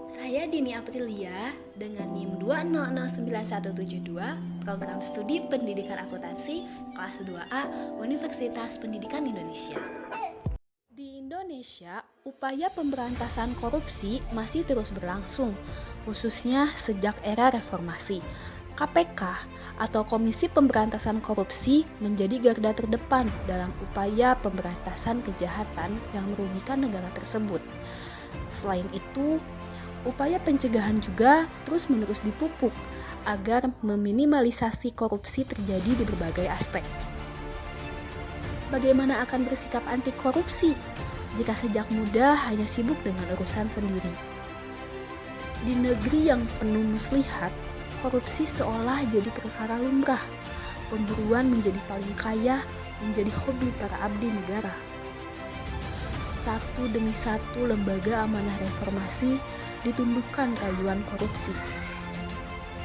Saya Dini Aprilia dengan NIM 2009172, Program Studi Pendidikan Akuntansi kelas 2A Universitas Pendidikan Indonesia. Di Indonesia, upaya pemberantasan korupsi masih terus berlangsung, khususnya sejak era reformasi. KPK atau Komisi Pemberantasan Korupsi menjadi garda terdepan dalam upaya pemberantasan kejahatan yang merugikan negara tersebut. Selain itu, upaya pencegahan juga terus-menerus dipupuk agar meminimalisasi korupsi terjadi di berbagai aspek. Bagaimana akan bersikap anti korupsi jika sejak muda hanya sibuk dengan urusan sendiri? Di negeri yang penuh muslihat, korupsi seolah jadi perkara lumrah. Pemburuan menjadi paling kaya menjadi hobi para abdi negara. Satu demi satu lembaga amanah reformasi ditundukkan rayuan korupsi.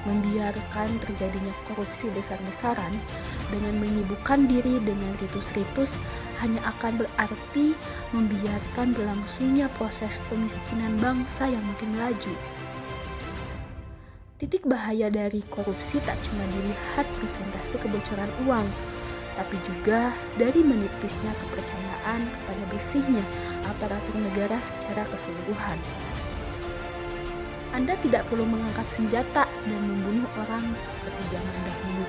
Membiarkan terjadinya korupsi besar-besaran dengan menyibukkan diri dengan ritus-ritus hanya akan berarti membiarkan berlangsungnya proses pemiskinan bangsa yang makin laju. Titik bahaya dari korupsi tak cuma dilihat persentase kebocoran uang, tapi juga dari menipisnya kepercayaan kepada bersihnya aparatur negara secara keseluruhan. Anda tidak perlu mengangkat senjata dan membunuh orang seperti zaman dahulu.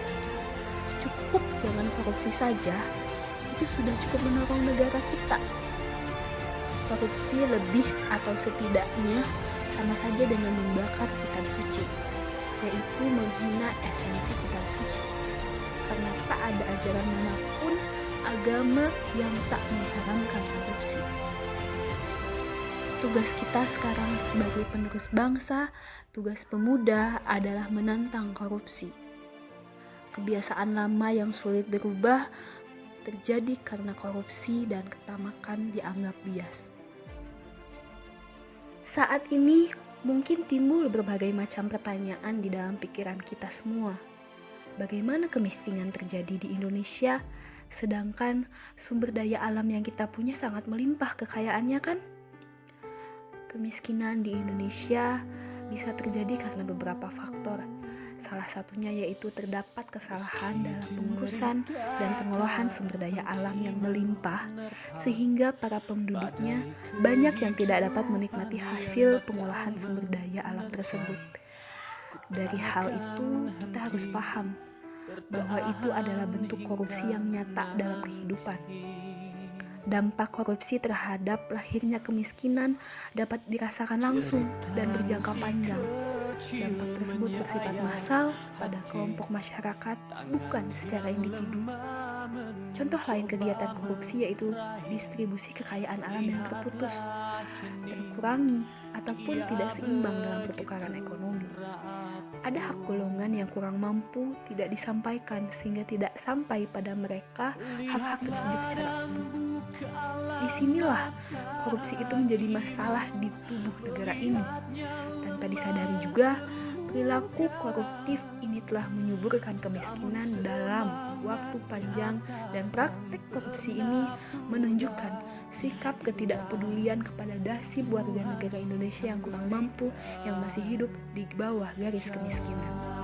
Cukup jangan korupsi saja, itu sudah cukup menolong negara kita. Korupsi lebih atau setidaknya sama saja dengan membakar kitab suci, yaitu menghina esensi kitab suci. Karena tak ada ajaran manapun agama yang tak mengharamkan korupsi. Tugas kita sekarang sebagai penerus bangsa, tugas pemuda adalah menantang korupsi. Kebiasaan lama yang sulit berubah terjadi karena korupsi dan ketamakan dianggap bias. Saat ini mungkin timbul berbagai macam pertanyaan di dalam pikiran kita semua. Bagaimana kemiskinan terjadi di Indonesia, sedangkan sumber daya alam yang kita punya sangat melimpah kekayaannya kan? Kemiskinan di Indonesia bisa terjadi karena beberapa faktor. Salah satunya yaitu terdapat kesalahan dalam pengurusan dan pengolahan sumber daya alam yang melimpah, sehingga para penduduknya banyak yang tidak dapat menikmati hasil pengolahan sumber daya alam tersebut. Dari hal itu, kita harus paham bahwa itu adalah bentuk korupsi yang nyata dalam kehidupan. Dampak korupsi terhadap lahirnya kemiskinan dapat dirasakan langsung dan berjangka panjang. Dampak tersebut bersifat massal pada kelompok masyarakat, bukan secara individu. Contoh lain kegiatan korupsi yaitu distribusi kekayaan alam yang terputus, terkurangi, ataupun tidak seimbang dalam pertukaran ekonomi. Ada hak golongan yang kurang mampu tidak disampaikan sehingga tidak sampai pada mereka hak-hak tersebut secara utuh. Disinilah korupsi itu menjadi masalah di tubuh negara ini. Tanpa disadari juga, perilaku koruptif ini telah menyuburkan kemiskinan dalam waktu panjang, dan praktik korupsi ini menunjukkan sikap ketidakpedulian kepada nasib warga negara Indonesia yang kurang mampu yang masih hidup di bawah garis kemiskinan.